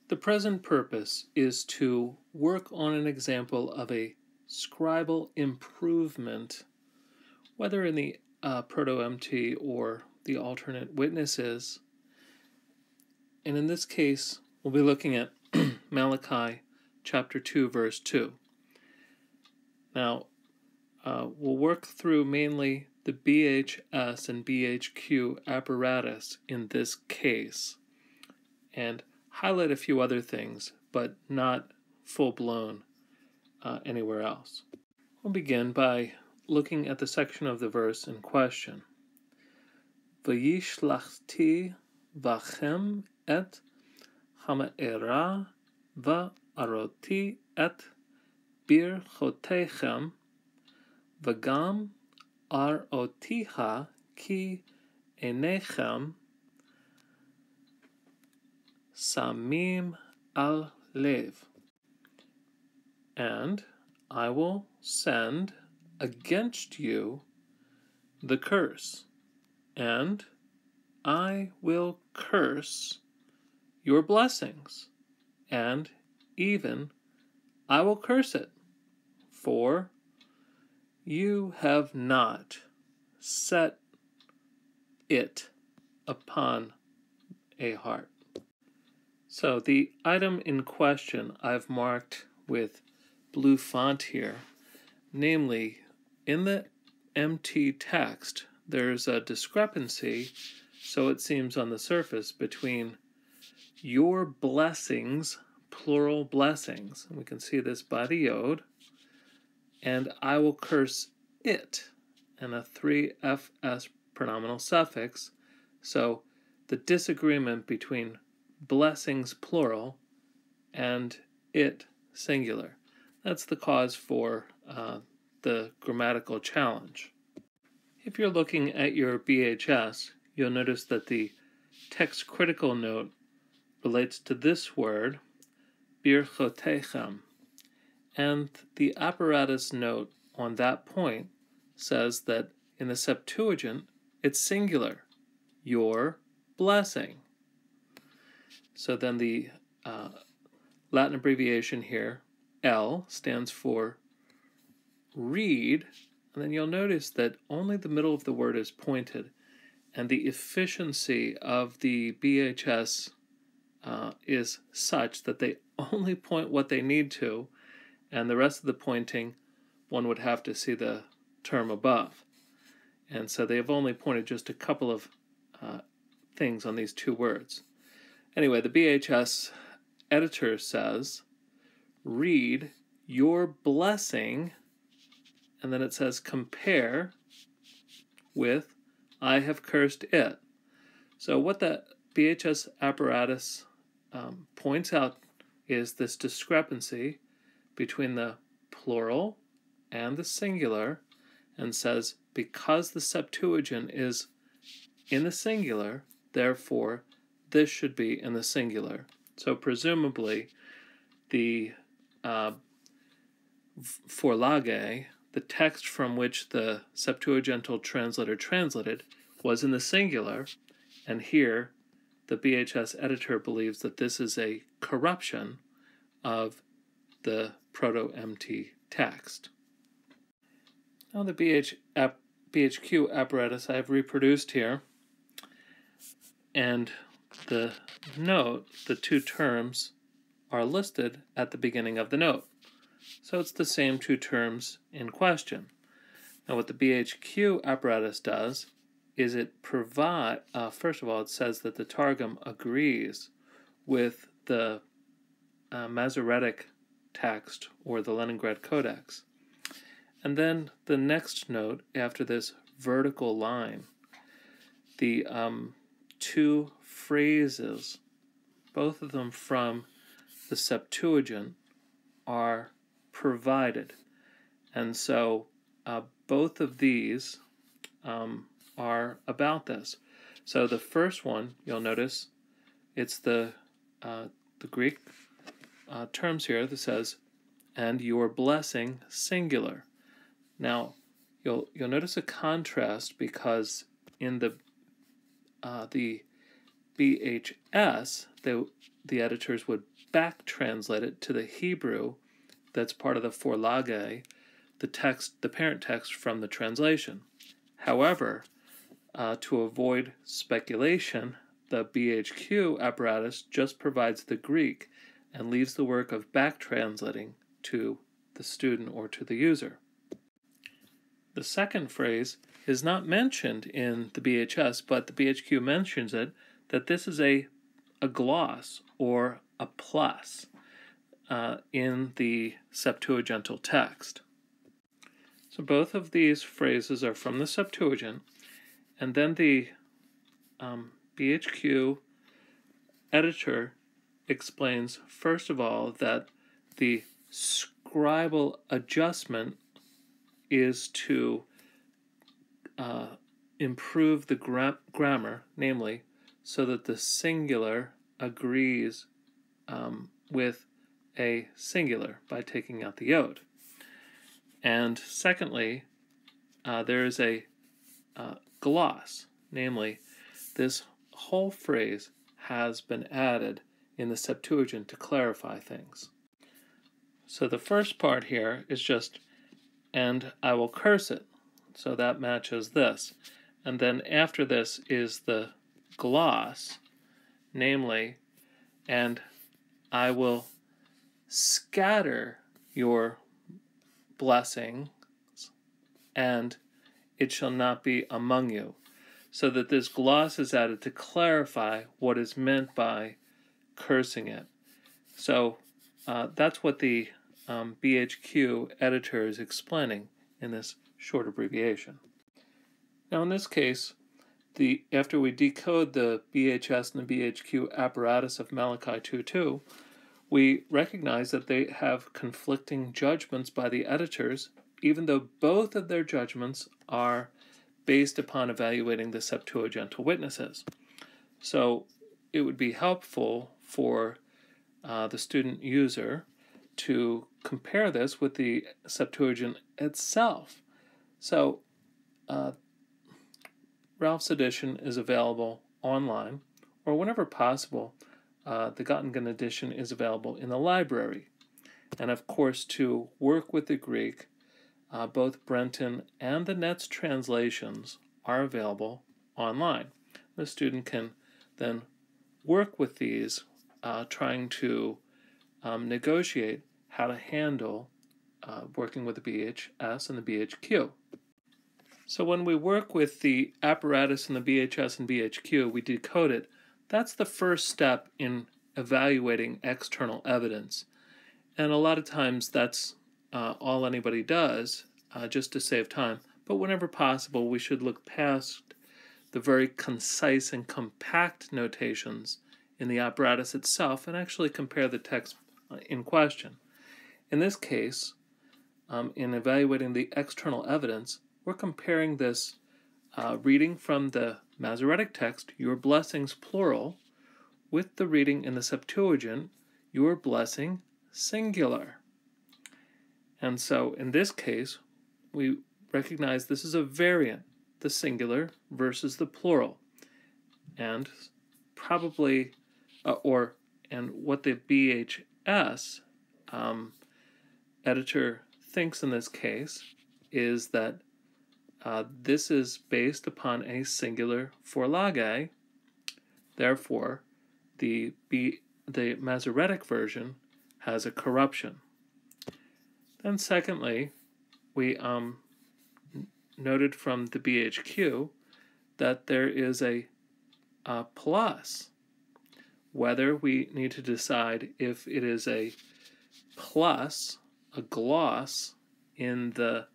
The present purpose is to work on an example of a scribal improvement, whether in the proto-MT or the alternate witnesses. And in this case, we'll be looking at Malachi chapter 2, verse 2. Now, we'll work through mainly the BHS and BHQ apparatus in this case, and highlight a few other things, but not full-blown anywhere else. We'll begin by looking at the section of the verse in question. V'yishlachti v'chem et hama'era v'aroti et birchotechem v'gam arotiha ki enechem samim al lev. And I will send against you the curse, and I will curse your blessings, and even I will curse it, for you have not set it upon a heart. So the item in question I've marked with blue font here, namely, in the MT text, there's a discrepancy, so it seems on the surface, between your blessings, plural blessings, and we can see this by the yod, and I will curse it, and a 3fs pronominal suffix. So the disagreement between blessings plural and it singular. That's the cause for the grammatical challenge. If you're looking at your BHS, you'll notice that the text critical note relates to this word, birchotechem, and the apparatus note on that point says that in the Septuagint it's singular, your blessing. So then the Latin abbreviation here, L, stands for read, and then you'll notice that only the middle of the word is pointed, and the efficiency of the BHS is such that they only point what they need to, and the rest of the pointing, one would have to see the term above. And so they have only pointed just a couple of things on these two words. Anyway, the BHS editor says, read your blessing, and then it says compare with I have cursed it. So what the BHS apparatus points out is this discrepancy between the plural and the singular, and says because the Septuagint is in the singular, therefore this should be in the singular. So presumably the Vorlage, the text from which the Septuagintal translator translated, was in the singular, and here the BHS editor believes that this is a corruption of the Proto-MT text. Now the BHQ apparatus I have reproduced here, and the note, the two terms, are listed at the beginning of the note. So it's the same two terms in question. Now what the BHQ apparatus does is it provide, first of all, it says that the Targum agrees with the Masoretic text or the Leningrad Codex. And then the next note after this vertical line, the two phrases, both of them from the Septuagint, are provided. And so both of these are about this. So the first one, you'll notice, it's the Greek terms here that says, and your blessing, singular. Now, you'll notice a contrast because in the BHS, the editors would back translate it to the Hebrew that's part of the Vorlage, the parent text from the translation. However, to avoid speculation, the BHQ apparatus just provides the Greek and leaves the work of back translating to the student or to the user. The second phrase is not mentioned in the BHS, but the BHQ mentions it, that this is a gloss or a plus in the Septuagintal text. So both of these phrases are from the Septuagint, and then the BHQ editor explains, first of all, that the scribal adjustment is to improve the grammar, namely, so that the singular agrees with a singular by taking out the yod. And secondly, there is a gloss, namely, this whole phrase has been added in the Septuagint to clarify things. So the first part here is just, and I will curse it. So that matches this. And then after this is the gloss, namely, and I will scatter your blessings, and it shall not be among you. So that this gloss is added to clarify what is meant by cursing it. So that's what the BHQ editor is explaining in this short abbreviation. Now in this case, after we decode the BHS and the BHQ apparatus of Malachi 2:2, we recognize that they have conflicting judgments by the editors, even though both of their judgments are based upon evaluating the Septuagintal witnesses. So it would be helpful for the student user to compare this with the Septuagint itself. So Ralph's edition is available online, or whenever possible, the Göttingen edition is available in the library. And of course, to work with the Greek, both Brenton and the Net's translations are available online. The student can then work with these, trying to negotiate how to handle working with the BHS and the BHQ. So when we work with the apparatus in the BHS and BHQ, we decode it. That's the first step in evaluating external evidence. And a lot of times that's all anybody does, just to save time. But whenever possible, we should look past the very concise and compact notations in the apparatus itself and actually compare the text in question. In this case, in evaluating the external evidence, we're comparing this reading from the Masoretic text, your blessings plural, with the reading in the Septuagint, your blessing singular. And so in this case, we recognize this is a variant, the singular versus the plural. And probably, and what the BHS editor thinks in this case is that this is based upon a singular Vorlage. Therefore, the Masoretic version has a corruption. Then secondly, we noted from the BHQ that there is a plus. Whether we need to decide if it is a plus, a gloss, in the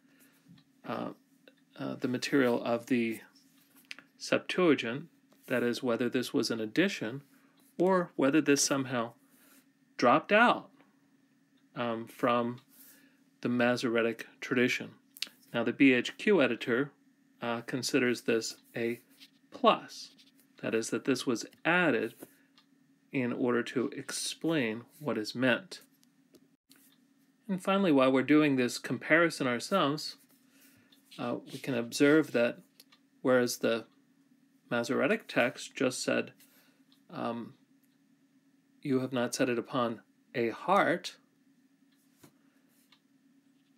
material of the Septuagint, that is, whether this was an addition, or whether this somehow dropped out from the Masoretic tradition. Now the BHQ editor considers this a plus, that is, that this was added in order to explain what is meant. And finally, while we're doing this comparison ourselves, we can observe that whereas the Masoretic text just said, you have not set it upon a heart,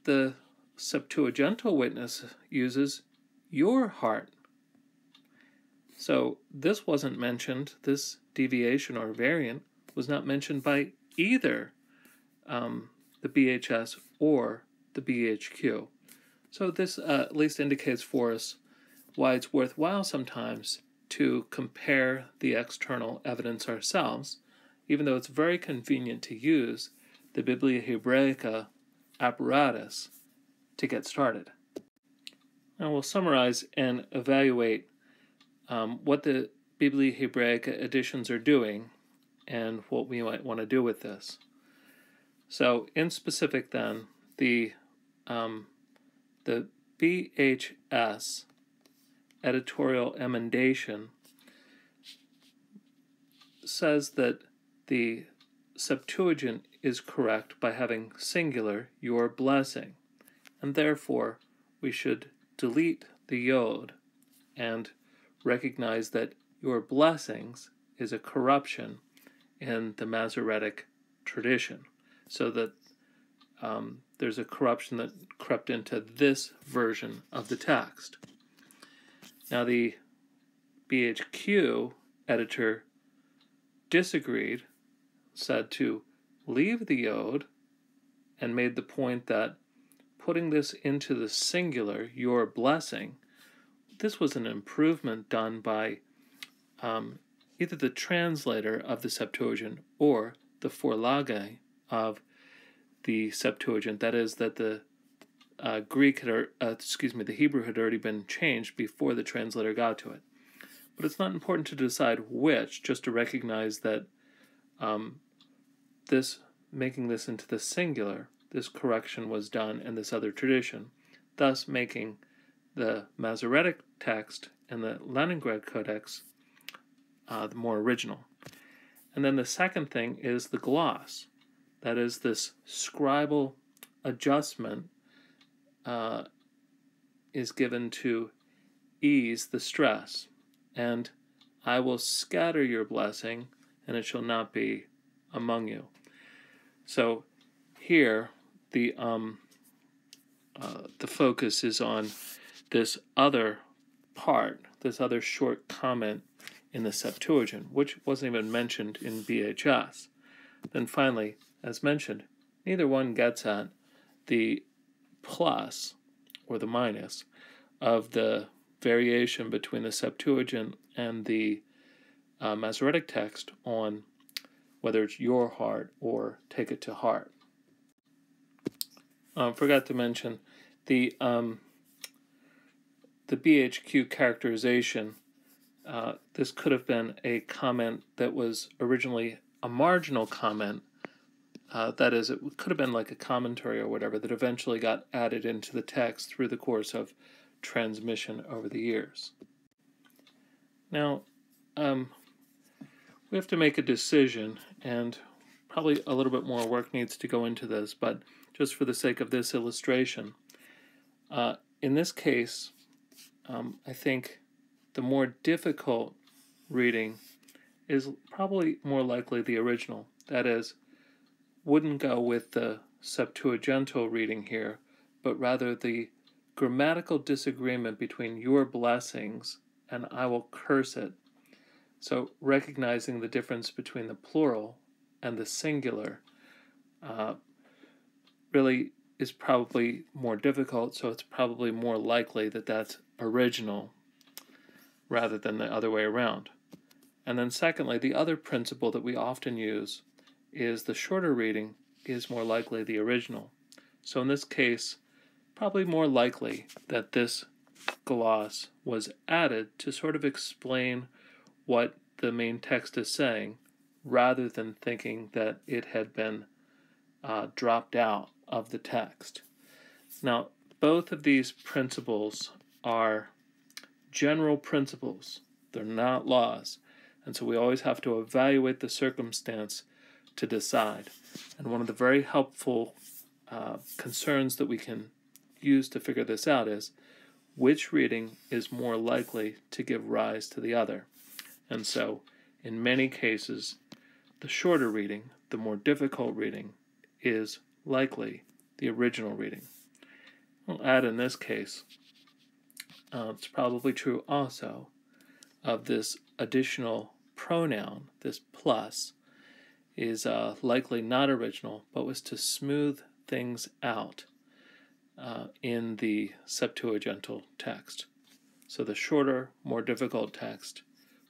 the Septuagintal witness uses your heart. So this wasn't mentioned, this deviation or variant was not mentioned by either the BHS or the BHQ. So this at least indicates for us why it's worthwhile sometimes to compare the external evidence ourselves, even though it's very convenient to use the Biblia Hebraica apparatus to get started. Now we'll summarize and evaluate what the Biblia Hebraica editions are doing and what we might want to do with this. So in specific then, the BHS editorial emendation says that the Septuagint is correct by having singular your blessing, and therefore we should delete the yod and recognize that your blessings is a corruption in the Masoretic tradition, so that there's a corruption that crept into this version of the text. Now the BHQ editor disagreed, said to leave the yod, and made the point that putting this into the singular, your blessing, this was an improvement done by either the translator of the Septuagint or the forlage of the Septuagint. That is, that the the Hebrew had already been changed before the translator got to it. But it's not important to decide which, just to recognize that making this into the singular, this correction was done in this other tradition, thus making the Masoretic text and the Leningrad Codex the more original. And then the second thing is the gloss. That is, this scribal adjustment is given to ease the stress. And I will scatter your blessing, and it shall not be among you. So here the focus is on this other part, this other short comment in the Septuagint, which wasn't even mentioned in BHS. Then finally, as mentioned, neither one gets at the plus or the minus of the variation between the Septuagint and the Masoretic text on whether it's your heart or take it to heart. Forgot to mention the BHQ characterization. This could have been a comment that was originally a marginal comment. That is, it could have been like a commentary or whatever that eventually got added into the text through the course of transmission over the years. Now, we have to make a decision, and probably a little bit more work needs to go into this, but just for the sake of this illustration, in this case, I think the more difficult reading is probably more likely the original. That is, wouldn't go with the Septuagintal reading here, but rather the grammatical disagreement between your blessings and I will curse it. So recognizing the difference between the plural and the singular really is probably more difficult, so it's probably more likely that that's original rather than the other way around. And then secondly, the other principle that we often use is the shorter reading is more likely the original. So in this case, probably more likely that this gloss was added to sort of explain what the main text is saying, rather than thinking that it had been dropped out of the text. Now, both of these principles are general principles. They're not laws. And so we always have to evaluate the circumstance to decide. And one of the very helpful concerns that we can use to figure this out is which reading is more likely to give rise to the other. And so In many cases, the shorter reading, the more difficult reading, is likely the original reading. I'll add in this case, it's probably true also of this additional pronoun, this plus, is likely not original, but was to smooth things out in the Septuagintal text. So the shorter, more difficult text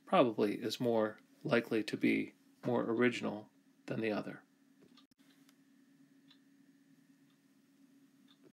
probably is more likely to be more original than the other.